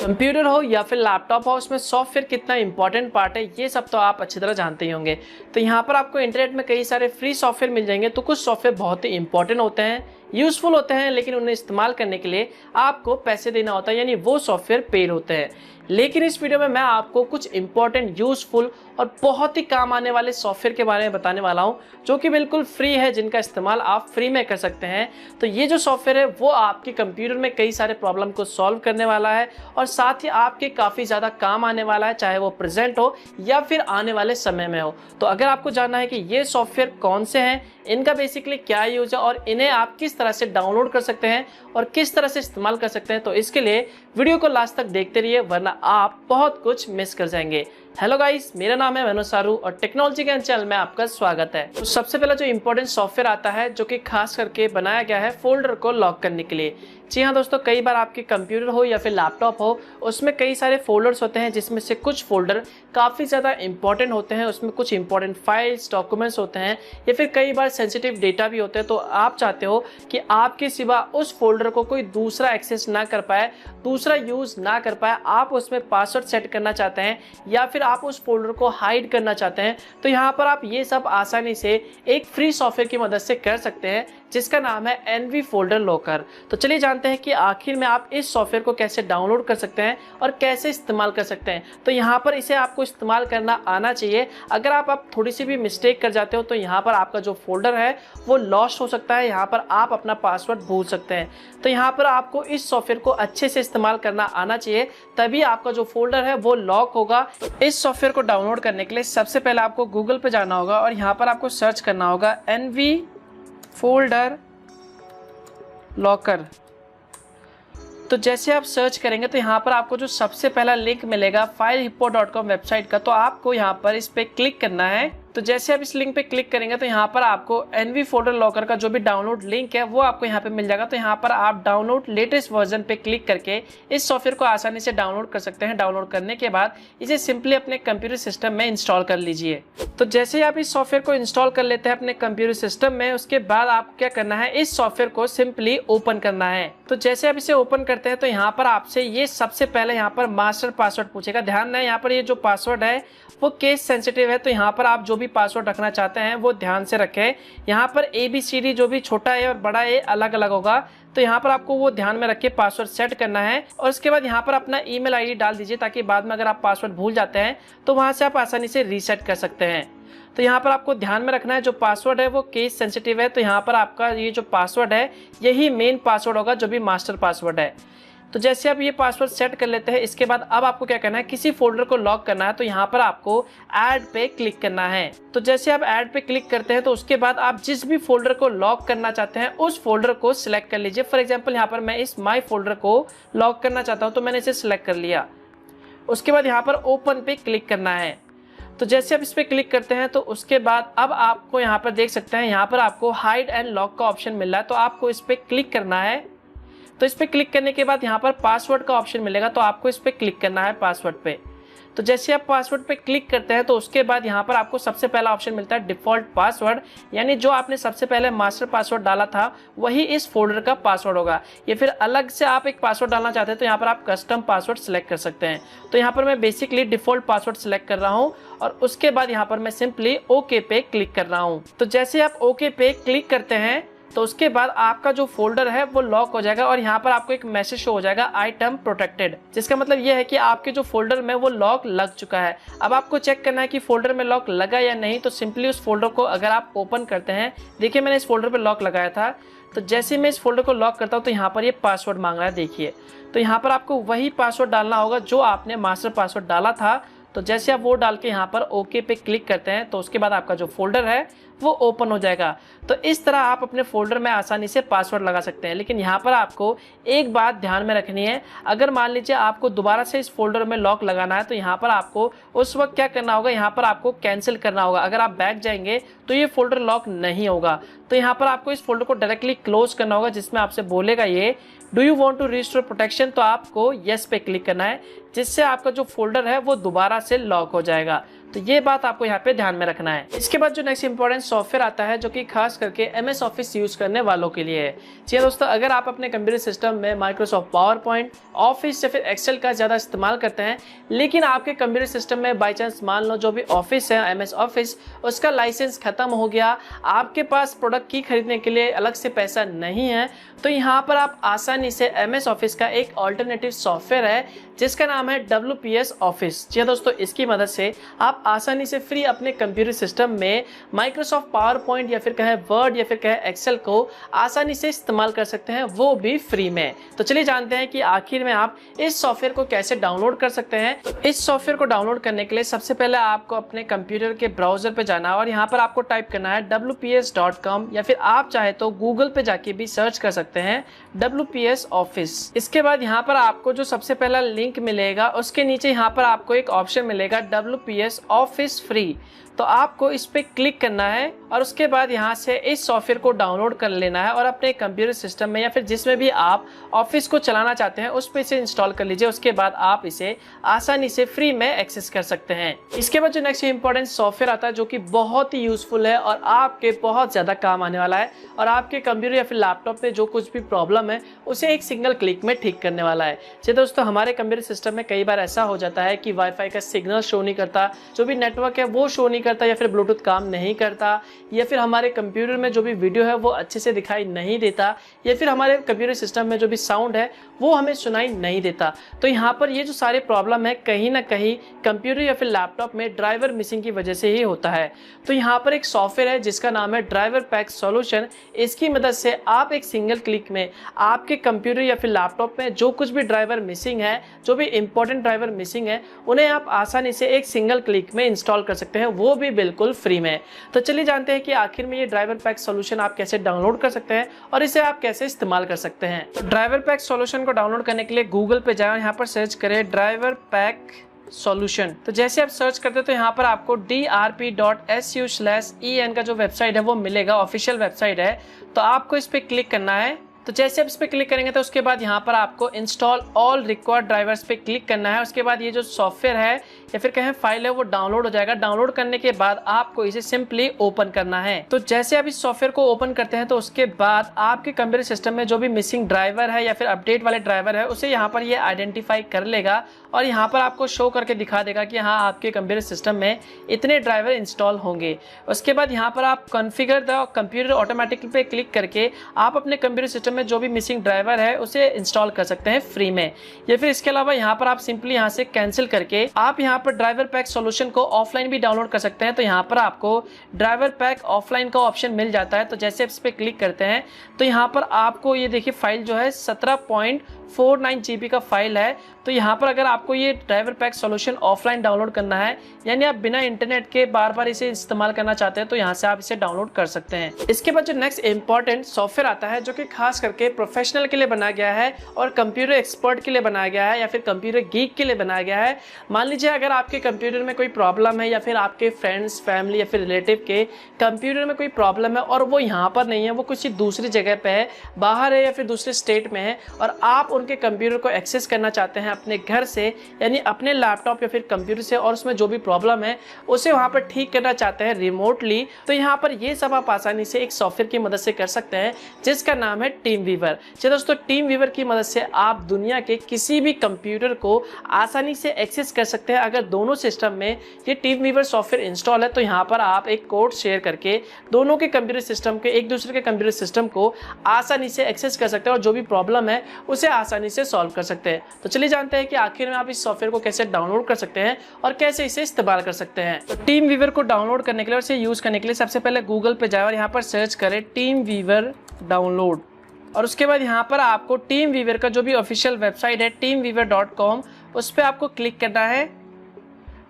Computer हो या फिर लैपटॉप हो, उसमें सॉफ्टवेयर कितना इंपॉर्टेंट पार्ट है ये सब तो आप अच्छी तरह जानते ही होंगे। तो यहाँ पर आपको इंटरनेट में कई सारे फ्री सॉफ्टवेयर मिल जाएंगे। तो कुछ सॉफ्टवेयर बहुत ही इंपॉर्टेंट होते हैं, यूजफुल होते हैं, लेकिन उन्हें इस्तेमाल करने के लिए आपको पैसे देना होता है, यानी वो सॉफ्टवेयर पेड होते हैं। लेकिन इस वीडियो में मैं आपको कुछ इंपॉर्टेंट, यूजफुल और बहुत ही काम आने वाले सॉफ्टवेयर के बारे में बताने वाला हूं, जो कि बिल्कुल फ्री है, जिनका इस्तेमाल आप फ्री में कर सकते हैं। तो ये जो सॉफ्टवेयर है वो आपके कंप्यूटर में कई सारे प्रॉब्लम को सॉल्व करने वाला है और साथ ही आपके काफ़ी ज़्यादा काम आने वाला है, चाहे वो प्रेजेंट हो या फिर आने वाले समय में हो। तो अगर आपको जानना है कि ये सॉफ्टवेयर कौन से हैं, इनका बेसिकली क्या यूज है और इन्हें आप किस तरह से डाउनलोड कर सकते हैं और किस तरह से इस्तेमाल कर सकते हैं, तो इसके लिए वीडियो को लास्ट तक देखते रहिए, वरना आप बहुत कुछ मिस कर जाएंगे। हेलो गाइस, मेरा नाम है मनोज सारू और टेक्नोलॉजी के चैनल में आपका स्वागत है। तो सबसे पहला जो इंपॉर्टेंट सॉफ्टवेयर आता है, जो कि खास करके बनाया गया है फोल्डर को लॉक करने के लिए। जी हाँ दोस्तों, कई बार आपके कंप्यूटर हो या फिर लैपटॉप हो, उसमें कई सारे फोल्डर्स होते हैं, जिसमें से कुछ फोल्डर काफ़ी ज़्यादा इंपॉर्टेंट होते हैं। उसमें कुछ इंपॉर्टेंट फाइल्स, डॉक्यूमेंट्स होते हैं या फिर कई बार सेंसिटिव डेटा भी होते हैं। तो आप चाहते हो कि आपके सिवा उस फोल्डर को कोई दूसरा एक्सेस ना कर पाए, दूसरा यूज़ ना कर पाए, आप उसमें पासवर्ड सेट करना चाहते हैं या फिर आप उस फोल्डर को हाइड करना चाहते हैं। तो यहाँ पर आप ये सब आसानी से एक फ्री सॉफ्टवेयर की मदद से कर सकते हैं, जिसका नाम है एनवी फोल्डर लॉकर। तो चलिए जानते हैं कि आखिर में आप इस सॉफ्टवेयर को कैसे डाउनलोड कर सकते हैं और कैसे इस्तेमाल कर सकते हैं। तो यहाँ पर इसे आपको इस्तेमाल करना आना चाहिए। अगर आप थोड़ी सी भी मिस्टेक कर जाते हो तो यहाँ पर आपका जो फोल्डर है वो लॉस्ट हो सकता है, यहाँ पर आप अपना पासवर्ड भूल सकते हैं। तो यहाँ पर आपको इस सॉफ्टवेयर को अच्छे से इस्तेमाल करना आना चाहिए, तभी आपका जो फोल्डर है वो लॉक होगा। इस सॉफ्टवेयर को डाउनलोड करने के लिए सबसे पहले आपको गूगल पे जाना होगा और यहाँ पर आपको सर्च करना होगा एनवी फोल्डर लॉकर। तो जैसे आप सर्च करेंगे तो यहाँ पर आपको जो सबसे पहला लिंक मिलेगा filehippo.com वेबसाइट का, तो आपको यहाँ पर इस पे क्लिक करना है। तो जैसे आप इस लिंक पे क्लिक करेंगे तो यहाँ पर आपको एनवी फोल्डर लॉकर का जो भी डाउनलोड लिंक है वो आपको यहाँ पे मिल जाएगा। तो यहाँ पर आप डाउनलोड लेटेस्ट वर्जन पे क्लिक करके इस सॉफ्टवेयर को आसानी से डाउनलोड कर सकते हैं। डाउनलोड करने के बाद इसे सिंपली अपने कंप्यूटर सिस्टम में इंस्टॉल कर लीजिए। तो जैसे ही आप इस सॉफ्टवेयर को इंस्टॉल कर लेते हैं अपने कंप्यूटर सिस्टम में, उसके बाद आपको क्या करना है, इस सॉफ्टवेयर को सिंपली ओपन करना है। तो जैसे आप इसे ओपन करते हैं तो यहाँ पर आपसे ये सबसे पहले यहाँ पर मास्टर पासवर्ड पूछेगा। ध्यान दें, यहाँ पर ये जो पासवर्ड है वो केस सेंसिटिव है, तो यहाँ पर आप जो भी पासवर्ड रखना चाहते हैं वो ध्यान से रखें। यहाँ पर ABCD जो भी छोटा है और बड़ा है अलग अलग होगा, तो यहाँ पर आपको वो ध्यान में रख के पासवर्ड सेट करना है। और उसके बाद यहाँ पर अपना ईमेल आईडी डाल दीजिए, ताकि बाद में अगर आप पासवर्ड भूल जाते हैं तो वहाँ से आप आसानी से रीसेट कर सकते हैं। तो यहाँ पर आपको ध्यान में रखना है, जो पासवर्ड है वो केस सेंसिटिव है, तो यहाँ पर आपका ये जो पासवर्ड है यही मेन पासवर्ड होगा, जो भी मास्टर पासवर्ड है। तो जैसे आप ये पासवर्ड सेट कर लेते हैं, इसके बाद अब आपको क्या करना है, किसी फोल्डर को लॉक करना है। तो यहाँ पर आपको ऐड पे क्लिक करना है। तो जैसे आप ऐड पे क्लिक करते हैं तो उसके बाद आप जिस भी फोल्डर को लॉक करना चाहते हैं उस फोल्डर को सिलेक्ट कर लीजिए। फॉर एग्जांपल यहाँ पर मैं इस माई फोल्डर को लॉक करना चाहता हूँ, तो मैंने इसे सिलेक्ट कर लिया। उसके बाद यहाँ पर ओपन पे क्लिक करना है। तो जैसे आप इस पे क्लिक करते हैं तो उसके बाद अब आपको यहाँ पर देख सकते हैं, यहाँ पर आपको हाइड एंड लॉक का ऑप्शन मिल रहा है, तो आपको इस पे क्लिक करना है। तो इस पे क्लिक करने के बाद यहाँ पर पासवर्ड का ऑप्शन मिलेगा, तो आपको इस पे क्लिक करना है पासवर्ड पे। तो जैसे आप पासवर्ड पे क्लिक करते हैं तो उसके बाद यहाँ पर आपको सबसे पहला ऑप्शन मिलता है डिफॉल्ट पासवर्ड, यानी जो आपने सबसे पहले मास्टर पासवर्ड डाला था वही इस फोल्डर का पासवर्ड होगा। या फिर अलग से आप एक पासवर्ड डालना चाहते हैं तो यहाँ पर आप कस्टम पासवर्ड सेलेक्ट कर सकते हैं। तो यहाँ पर मैं बेसिकली डिफॉल्ट पासवर्ड सेलेक्ट कर रहा हूँ और उसके बाद यहाँ पर मैं सिंपली ओके पे क्लिक कर रहा हूँ। तो जैसे आप ओके पे क्लिक करते हैं तो उसके बाद आपका जो फोल्डर है वो लॉक हो जाएगा और यहाँ पर आपको एक मैसेज शो हो जाएगा आइटम प्रोटेक्टेड, जिसका मतलब ये है कि आपके जो फोल्डर में वो लॉक लग चुका है। अब आपको चेक करना है कि फोल्डर में लॉक लगा या नहीं। तो सिंपली उस फोल्डर को अगर आप ओपन करते हैं, देखिए मैंने इस फोल्डर पे लॉक लगाया था, तो जैसे मैं इस फोल्डर को लॉक करता हूँ तो यहाँ पर ये पासवर्ड मांग रहा है, देखिए। तो यहाँ पर आपको वही पासवर्ड डालना होगा जो आपने मास्टर पासवर्ड डाला था। तो जैसे आप वो डाल के यहाँ पर ओके पे क्लिक करते हैं तो उसके बाद आपका जो फोल्डर है वो ओपन हो जाएगा। तो इस तरह आप अपने फोल्डर में आसानी से पासवर्ड लगा सकते हैं। लेकिन यहाँ पर आपको एक बात ध्यान में रखनी है, अगर मान लीजिए आपको दोबारा से इस फोल्डर में लॉक लगाना है तो यहाँ पर आपको उस वक्त क्या करना होगा, यहाँ पर आपको कैंसिल करना होगा। अगर आप बैक जाएंगे तो ये फोल्डर लॉक नहीं होगा। तो यहाँ पर आपको इस फोल्डर को डायरेक्टली क्लोज करना होगा, जिसमें आपसे बोलेगा ये do you want to restore protection, तो आपको यस पे क्लिक करना है, जिससे आपका जो फोल्डर है वो दोबारा से लॉक हो जाएगा। तो ये बात आपको यहाँ पे ध्यान में रखना है। इसके बाद जो नेक्स्ट इंपॉर्टेंट सॉफ्टवेयर आता है जो कि खास करके MS ऑफिस यूज करने वालों के लिए है। जी दोस्तों, अगर आप अपने कंप्यूटर सिस्टम में माइक्रोसॉफ्ट पावर पॉइंट, ऑफिस या फिर एक्सेल का ज़्यादा इस्तेमाल करते हैं, लेकिन आपके कंप्यूटर सिस्टम में बाई चांस मान लो जो भी ऑफिस है MS ऑफिस, उसका लाइसेंस खत्म हो गया, आपके पास प्रोडक्ट की खरीदने के लिए अलग से पैसा नहीं है, तो यहाँ पर आप आसानी से MS ऑफिस का एक ऑल्टरनेटिव सॉफ्टवेयर है जिसका नाम है WPS ऑफिस। जी दोस्तों, इसकी मदद से आप आसानी से फ्री अपने कंप्यूटर सिस्टम में माइक्रोसॉफ्ट पावर पॉइंट या फिर कहे वर्ड या फिर कहे एक्सेल को आसानी से इस्तेमाल कर सकते हैं, वो भी फ्री में। तो चलिए जानते हैं कि आखिर में आप इस सॉफ्टवेयर को कैसे डाउनलोड कर सकते हैं। तो इस सॉफ्टवेयर को डाउनलोड करने के लिए सबसे पहले आपको अपने कंप्यूटर के ब्राउजर पे जाना है और यहाँ पर आपको टाइप करना है wps.com या फिर आप चाहे तो गूगल पे जाके भी सर्च कर सकते हैं WPS ऑफिस। इसके बाद यहाँ पर आपको जो सबसे पहला लिंक मिलेगा उसके नीचे यहाँ पर आपको एक ऑप्शन मिलेगा WPS ऑफिस फ्री। तो आपको इस पे क्लिक करना है और उसके बाद यहाँ से इस सॉफ्टवेयर को डाउनलोड कर लेना है और अपने कंप्यूटर सिस्टम में या फिर जिसमें भी आप ऑफिस को चलाना चाहते हैं उस पे इसे इंस्टॉल कर लीजिए। उसके बाद आप इसे आसानी से फ्री में एक्सेस कर सकते हैं। इसके बाद जो नेक्स्ट इंपॉर्टेंट सॉफ्टवेयर आता है जो कि बहुत ही यूजफुल है और आपके बहुत ज़्यादा काम आने वाला है और आपके कंप्यूटर या फिर लैपटॉप में जो कुछ भी प्रॉब्लम है उसे एक सिंगल क्लिक में ठीक करने वाला है। जी दोस्तों, हमारे कंप्यूटर सिस्टम में कई बार ऐसा हो जाता है कि वाईफाई का सिग्नल शो नहीं करता, जो भी नेटवर्क है वो शो नहीं करता, या फिर ब्लूटूथ काम नहीं करता, या फिर हमारे कंप्यूटर में जो भी वीडियो है वो अच्छे से दिखाई नहीं देता, या फिर हमारे कंप्यूटर सिस्टम में जो भी साउंड है वो हमें सुनाई नहीं देता। तो यहाँ पर ये जो सारे प्रॉब्लम है कहीं ना कहीं कंप्यूटर या फिर लैपटॉप में ड्राइवर मिसिंग की वजह से ही होता है। तो यहाँ पर एक सॉफ्टवेयर है जिसका नाम है ड्राइवर पैक सॉल्यूशन। इसकी मदद से आप एक सिंगल क्लिक में आपके कंप्यूटर या फिर लैपटॉप में जो कुछ भी ड्राइवर मिसिंग है, जो भी इंपॉर्टेंट ड्राइवर मिसिंग है, उन्हें आप आसानी से एक सिंगल क्लिक में इंस्टॉल कर सकते हैं, वो भी बिल्कुल फ्री में। तो चलिए जानते हैं कि आखिर में ये ड्राइवर पैक सॉल्यूशन आप कैसे डाउनलोड कर सकते हैं और इसे आप कैसे इस्तेमाल कर सकते हैं। तो ड्राइवर पैक सॉल्यूशन को डाउनलोड करने के लिए गूगल पे जाएं, यहाँ पर सर्च करें ड्राइवर पैक सॉल्यूशन। तो जैसे आप सर्च करते हैं तो यहाँ पर आपको drp.su/en का जो वेबसाइट है वो मिलेगा, ऑफिशियल वेबसाइट है। तो आपको इस पे क्लिक करना है। तो जैसे आप इस पे क्लिक करेंगे तो उसके बाद यहाँ पर आपको इंस्टॉल ऑल रिक्वायर्ड ड्राइवर्स पे क्लिक करना है। उसके बाद ये जो सॉफ्टवेयर है या फिर कहें फाइल है वो डाउनलोड हो जाएगा। डाउनलोड करने के बाद आपको इसे सिंपली ओपन करना है। तो जैसे आप इस सॉफ्टवेयर को ओपन करते हैं तो उसके बाद आपके कंप्यूटर सिस्टम में जो भी मिसिंग ड्राइवर है या फिर अपडेट वाले ड्राइवर है उसे यहाँ पर ये आइडेंटिफाई कर लेगा और यहाँ पर आपको शो करके दिखा देगा कि हाँ आपके कंप्यूटर सिस्टम में इतने ड्राइवर इंस्टॉल होंगे। उसके बाद यहाँ पर आप कॉन्फ़िगर द कंप्यूटर ऑटोमेटिकली पे क्लिक करके आप अपने कंप्यूटर सिस्टम में जो भी मिसिंग ड्राइवर है उसे इंस्टॉल कर सकते हैं फ्री में। या फिर इसके अलावा यहाँ पर आप सिंपली यहाँ से कैंसिल करके आप यहाँ पर ड्राइवर पैक सॉल्यूशन को ऑफलाइन भी डाउनलोड कर सकते हैं। तो यहाँ पर आपको ड्राइवर पैक ऑफलाइन का ऑप्शन मिल जाता है। तो जैसे आप इस पर क्लिक करते हैं तो यहाँ पर आपको ये देखिए फाइल जो है 17.49 GB का फाइल है। तो यहाँ पर अगर आपको ये driver pack solution offline download करना है, यानी आप बिना इंटरनेट के बार बार इसे इस्तेमाल करना चाहते हैं, तो यहाँ से आप इसे डाउनलोड कर सकते हैं। इसके बाद जो नेक्स्ट इंपॉर्टेंट सॉफ्टवेयर आता है जो कि खास करके प्रोफेशनल के लिए बनाया गया है और कंप्यूटर एक्सपर्ट के लिए बनाया गया है या फिर कंप्यूटर गीक के लिए बनाया गया है। मान लीजिए अगर आपके कंप्यूटर में कोई प्रॉब्लम है या फिर आपके फ्रेंड्स, फैमिली या फिर रिलेटिव के कंप्यूटर में कोई प्रॉब्लम है और वो यहाँ पर नहीं है, वो किसी दूसरी जगह पे है, बाहर है या फिर दूसरे स्टेट में है, और आप उनके कंप्यूटर को एक्सेस करना चाहते हैं अपने घर से, यानी अपने लैपटॉप या फिर कंप्यूटर से, और उसमें जो भी प्रॉब्लम है उसे वहाँ पर ठीक करना चाहते हैं रिमोटली, तो यहाँ पर ये सब आप आसानी से एक सॉफ्टवेयर की मदद से कर सकते हैं जिसका नाम है टीम वीवर। चलिए दोस्तों, टीम वीवर की मदद से आप दुनिया के किसी भी कंप्यूटर को आसानी से एक्सेस कर सकते हैं। अगर दोनों सिस्टम में ये टीम वीवर सॉफ्टवेयर इंस्टॉल है तो यहाँ पर आप एक कोड शेयर करके दोनों के कंप्यूटर सिस्टम के एक दूसरे के कंप्यूटर सिस्टम को आसानी से एक्सेस कर सकते हैं और जो भी प्रॉब्लम है उसे आसानी से सॉल्व कर सकते हैं। तो चलिए जानते हैं कि आखिर में आप इस सॉफ्टवेयर को कैसे डाउनलोड कर सकते हैं और कैसे इसे इस्तेमाल कर सकते हैं। तो टीम वीवर को डाउनलोड करने के लिए और इसे यूज करने के लिए सबसे पहले गूगल पे जाए और यहाँ पर सर्च करें टीम वीवर डाउनलोड, और उसके बाद यहाँ पर आपको टीम वीवर का जो भी ऑफिशियल वेबसाइट है teamweaver.com उस पर आपको क्लिक करना है।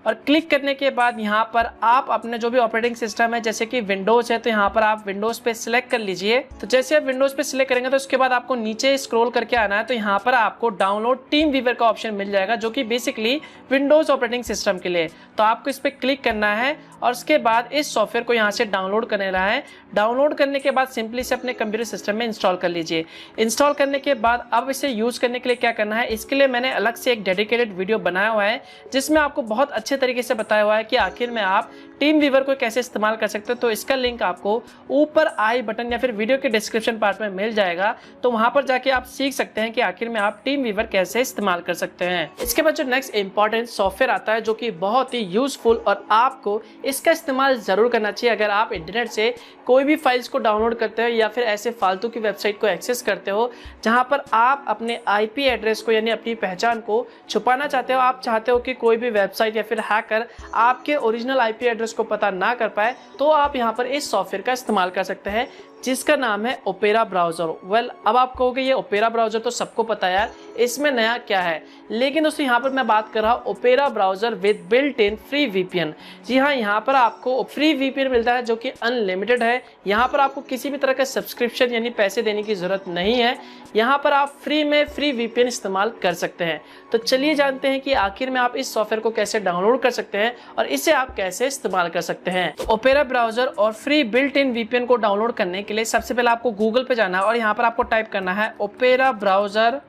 और क्लिक करने के बाद यहाँ पर आप अपने जो भी ऑपरेटिंग सिस्टम है, जैसे कि विंडोज है, तो यहाँ पर आप विंडोज पे सिलेक्ट कर लीजिए। तो जैसे आप विंडोज पे सिलेक्ट करेंगे तो उसके बाद आपको नीचे स्क्रॉल करके आना है। तो यहाँ पर आपको डाउनलोड टीम वीवर का ऑप्शन मिल जाएगा जो कि बेसिकली विंडोज ऑपरेटिंग सिस्टम के लिए। तो आपको इस पर क्लिक करना है और उसके बाद इस सॉफ्टवेयर को यहाँ से डाउनलोड करने रहा है। डाउनलोड करने के बाद सिंपली से अपने कंप्यूटर सिस्टम में इंस्टॉल कर लीजिए। इंस्टॉल करने के बाद अब इसे यूज करने के लिए क्या करना है, इसके लिए मैंने अलग से एक डेडिकेटेड वीडियो बनाया हुआ है जिसमें आपको बहुत अच्छे तरीके से बताया हुआ है कि आखिर में आप टीम वीवर को कैसे इस्तेमाल कर सकते हो। तो इसका लिंक आपको ऊपर आई बटन या फिर वीडियो के डिस्क्रिप्शन पार्ट में मिल जाएगा, तो वहां पर जाके आप सीख सकते हैं कि आखिर में आप टीम वीवर कैसे इस्तेमाल कर सकते हैं। इसके बाद जो नेक्स्ट इंपॉर्टेंट सॉफ्टवेयर आता है जो कि बहुत ही यूजफुल और आपको इसका इस्तेमाल जरूर करना चाहिए अगर आप इंटरनेट से कोई भी फाइल्स को डाउनलोड करते हो या फिर ऐसे फालतू की वेबसाइट को एक्सेस करते हो जहां पर आप अपने आईपी एड्रेस को यानी अपनी पहचान को छुपाना चाहते हो। आप चाहते हो कि कोई भी वेबसाइट या फिर हैकर आपके ओरिजिनल आईपी एड्रेस को पता ना कर पाए, तो आप यहां पर इस सॉफ्टवेयर का इस्तेमाल कर सकते हैं जिसका नाम है ओपेरा ब्राउजर। वेल, अब आप कहोगे ये ओपेरा ब्राउजर तो सबको पता है यार, इसमें नया क्या है। लेकिन दोस्तों यहाँ पर मैं बात कर रहा हूँ Opera browser with built in free VPN. जी हाँ, यहाँ पर आपको फ्री वीपीएन मिलता है जो कि अनलिमिटेड है। यहाँ पर आपको किसी भी तरह का सब्सक्रिप्शन यानी पैसे देने की जरूरत नहीं है। यहाँ पर आप फ्री में फ्री वीपीएन इस्तेमाल कर सकते हैं। तो चलिए जानते हैं कि आखिर में आप इस सॉफ्टवेयर को कैसे डाउनलोड कर सकते हैं और इसे आप कैसे इस्तेमाल कर सकते हैं। तो ओपेरा ब्राउजर और फ्री बिल्ट इन वीपीएन को डाउनलोड करने के लिए सबसे पहले आपको गूगल पे जाना है और यहाँ पर आपको टाइप करना है ओपेरा ब्राउजर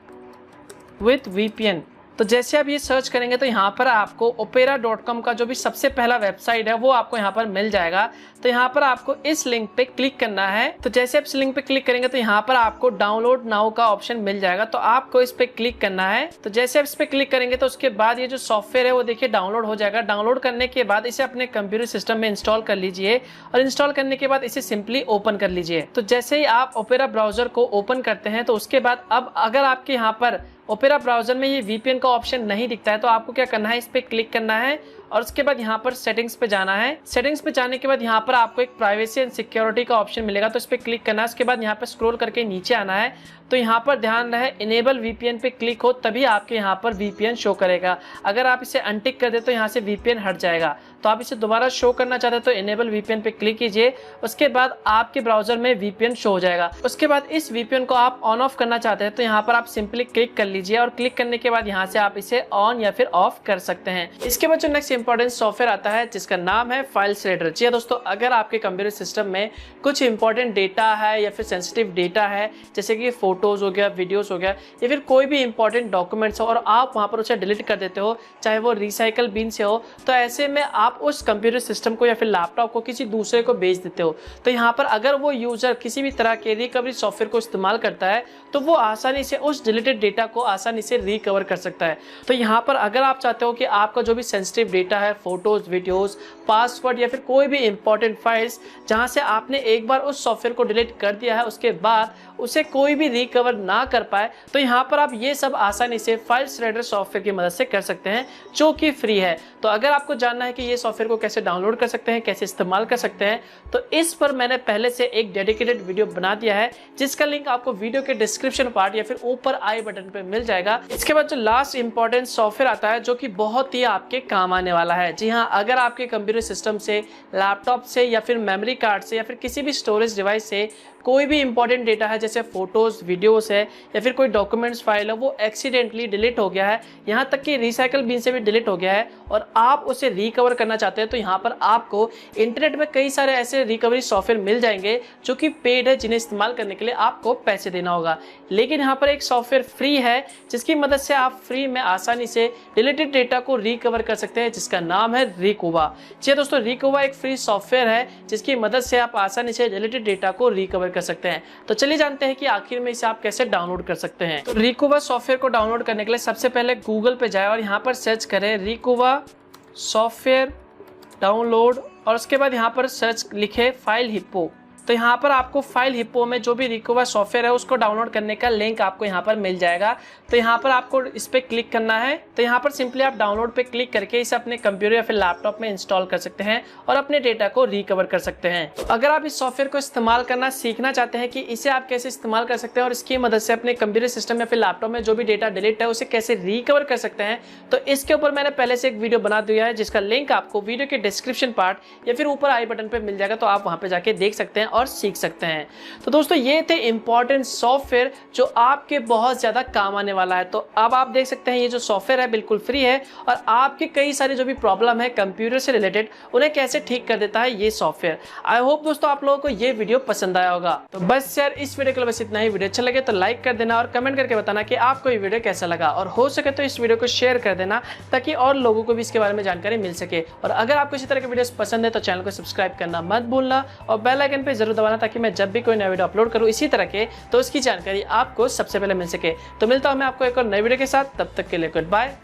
विथ वीपीएन। तो जैसे आप ये सर्च करेंगे तो यहाँ पर आपको opera.com का जो भी सबसे पहला वेबसाइट है वो आपको यहाँ पर मिल जाएगा। तो यहाँ पर आपको इस लिंक पे क्लिक करना है। तो जैसे आप इस लिंक पे क्लिक करेंगे तो यहाँ पर आपको डाउनलोड नाउ का ऑप्शन मिल जाएगा, तो आपको इस पे क्लिक करना है। तो जैसे आप इस पे क्लिक करेंगे तो उसके बाद ये जो सॉफ्टवेयर है वो देखिए डाउनलोड हो जाएगा। डाउनलोड करने के बाद इसे अपने कंप्यूटर सिस्टम में इंस्टॉल कर लीजिए और इंस्टॉल करने के बाद इसे सिंपली ओपन कर लीजिए। तो जैसे ही आप ओपेरा ब्राउजर को ओपन करते हैं तो उसके बाद अब अगर आपके यहाँ पर ओपेरा ब्राउजर में ये वीपीएन का ऑप्शन नहीं दिखता है तो आपको क्या करना है, इस पे क्लिक करना है और उसके बाद यहाँ पर सेटिंग्स पे जाना है। सेटिंग्स पे जाने के बाद यहाँ पर आपको एक प्राइवेसी एंड सिक्योरिटी का ऑप्शन मिलेगा, तो इस पे क्लिक करना है। उसके बाद यहाँ पे स्क्रॉल करके नीचे आना है। तो यहाँ पर ध्यान रहे इनेबल वीपीएन पे क्लिक हो तभी आपके यहाँ पर वीपीएन शो करेगा। अगर आप इसे अनटिक कर दे तो यहाँ से वीपीएन हट जाएगा। तो आप इसे दोबारा शो करना चाहते हैं तो इनेबल वीपीएन पे क्लिक कीजिए, उसके बाद आपके ब्राउजर में वीपीएन शो हो जाएगा। उसके बाद इस वीपीएन को आप ऑन ऑफ करना चाहते हैं तो यहाँ पर आप सिंपली क्लिक कर लीजिए और क्लिक करने के बाद यहाँ से आप इसे ऑन या फिर ऑफ कर सकते हैं। इसके बाद जो नेक्स्ट इंपॉर्टेंट सॉफ्टवेयर आता है जिसका नाम है फाइल श्रेडर। जी दोस्तों, अगर आपके कंप्यूटर सिस्टम में कुछ इंपॉर्टेंट डेटा है या फिर सेंसिटिव डेटा है जैसे कि फोटोज हो गया, वीडियोस हो गया या फिर कोई भी इंपॉर्टेंट डॉक्यूमेंट्स हो और आप वहां पर उसे डिलीट कर देते हो, चाहे वो रिसाइकल बिन से हो, तो ऐसे में आप उस कंप्यूटर सिस्टम को या फिर लैपटॉप को किसी दूसरे को बेच देते हो। तो यहाँ पर अगर वो यूजर किसी भी तरह के रिकवरी सॉफ्टवेयर को इस्तेमाल करता है तो वो आसानी से उस डिलीटेड डेटा को आसानी से रिकवर कर सकता है। तो यहाँ पर अगर आप चाहते हो कि आपका जो भी सेंसिटिव डेटा है, फोटोज, वीडियोस, पासवर्ड या फिर कोई भी इंपॉर्टेंट फाइल्स जहां से आपने एक बार उस सॉफ्टवेयर को डिलीट कर दिया है उसके बाद उसे कोई भी रिकवर ना कर पाए, तो यहाँ पर आप ये सब आसानी से फाइल श्रेडर सॉफ्टवेयर की मदद से कर सकते हैं जो कि फ्री है। तो अगर आपको जानना है कि ये सॉफ्टवेयर को कैसे डाउनलोड कर सकते हैं, कैसे इस्तेमाल कर सकते हैं, तो इस पर मैंने पहले से एक डेडिकेटेड वीडियो बना दिया है जिसका लिंक आपको वीडियो के डिस्क्रिप्शन पार्ट या फिर ऊपर आई बटन पे मिल जाएगा। इसके बाद जो लास्ट इंपॉर्टेंट सॉफ्टवेयर आता है जो कि बहुत ही आपके काम आने वाला है। जी हाँ, अगर आपके कंप्यूटर सिस्टम से, लैपटॉप से या फिर मेमोरी कार्ड से या फिर किसी भी स्टोरेज डिवाइस से कोई भी इंपॉर्टेंट डेटा है जैसे फोटोज, वीडियोस है या फिर कोई डॉक्यूमेंट्स फाइल है वो एक्सीडेंटली डिलीट हो गया है, यहाँ तक कि रिसाइकल बिन से भी डिलीट हो गया है और आप उसे रिकवर करना चाहते हैं, तो यहाँ पर आपको इंटरनेट में कई सारे ऐसे रिकवरी सॉफ्टवेयर मिल जाएंगे जो कि पेड है, जिन्हें इस्तेमाल करने के लिए आपको पैसे देना होगा। लेकिन यहाँ पर एक सॉफ्टवेयर फ्री है जिसकी मदद से आप फ्री में आसानी से डिलीटेड डेटा को रिकवर कर सकते हैं, जिसका नाम है रिकोवा। जी दोस्तों, रिकोवा एक फ्री सॉफ्टवेयर है जिसकी मदद से आप आसानी से डिलीटेड डेटा को रिकवर कर सकते हैं। तो चलिए जानते हैं कि आखिर में इसे आप कैसे डाउनलोड कर सकते हैं। तो रिकोवा सॉफ्टवेयर को डाउनलोड करने के लिए सबसे पहले गूगल पे जाए और यहाँ पर सर्च करें रिकोवा सॉफ्टवेयर डाउनलोड और उसके बाद यहाँ पर सर्च लिखे फाइल हिप्पो। तो यहाँ पर आपको फाइल हिप्पो में जो भी रिकोवा सॉफ्टवेयर है उसको डाउनलोड करने का लिंक आपको यहाँ पर मिल जाएगा। तो यहाँ पर आपको इस पे क्लिक करना है। तो यहाँ पर सिंपली आप डाउनलोड पे क्लिक करके इसे अपने कंप्यूटर या फिर लैपटॉप में इंस्टॉल कर सकते हैं और अपने डेटा को रिकवर कर सकते हैं। तो अगर आप इस सॉफ्टवेयर को इस्तेमाल करना सीखना चाहते हैं कि इसे आप कैसे इस्तेमाल कर सकते हैं और इसकी मदद से अपने कंप्यूटर सिस्टम या फिर लैपटॉप में जो भी डेटा डिलीट है उसे कैसे रिकवर कर सकते हैं, तो इसके ऊपर मैंने पहले से एक वीडियो बना दिया है जिसका लिंक आपको वीडियो के डिस्क्रिप्शन पार्ट या फिर ऊपर आई बटन पे मिल जाएगा। तो आप वहां पे जाके देख सकते हैं और सीख सकते हैं। तो दोस्तों ये थे इंपॉर्टेंट सॉफ्टवेयर जो आपके बहुत ज़्यादा काम आने वाला है। तो अब आप देख सकते हैं ये जो सॉफ्टवेयर है बिल्कुल फ्री है और आपके कई सारे जो भी प्रॉब्लम है कंप्यूटर से रिलेटेड उन्हें कैसे ठीक कर देता है ये सॉफ्टवेयर। आई होप दोस्तों आप लोगों को ये वीडियो पसंद आया होगा। तो बस यार इस वीडियो के लिए बस इतना ही। वीडियो अच्छा लगे तो लाइक कर देना और कमेंट करके बताना कि आपको ये वीडियो कैसा लगा, और हो सके तो इस वीडियो को शेयर कर देना ताकि और लोगों को भी इसके बारे में जानकारी मिल सके। और अगर आपको इसी तरह के वीडियोस पसंद है तो चैनल को सब्सक्राइब करना मत भूलना और बेल आइकन पे जरूर दबाना ताकि मैं जब भी कोई नया वीडियो अपलोड करूँ इसी तरह के तो उसकी जानकारी आपको सबसे पहले मिल सके। तो मिलता हूं मैं आपको एक और नई वीडियो के साथ, तब तक के लिए गुड बाय।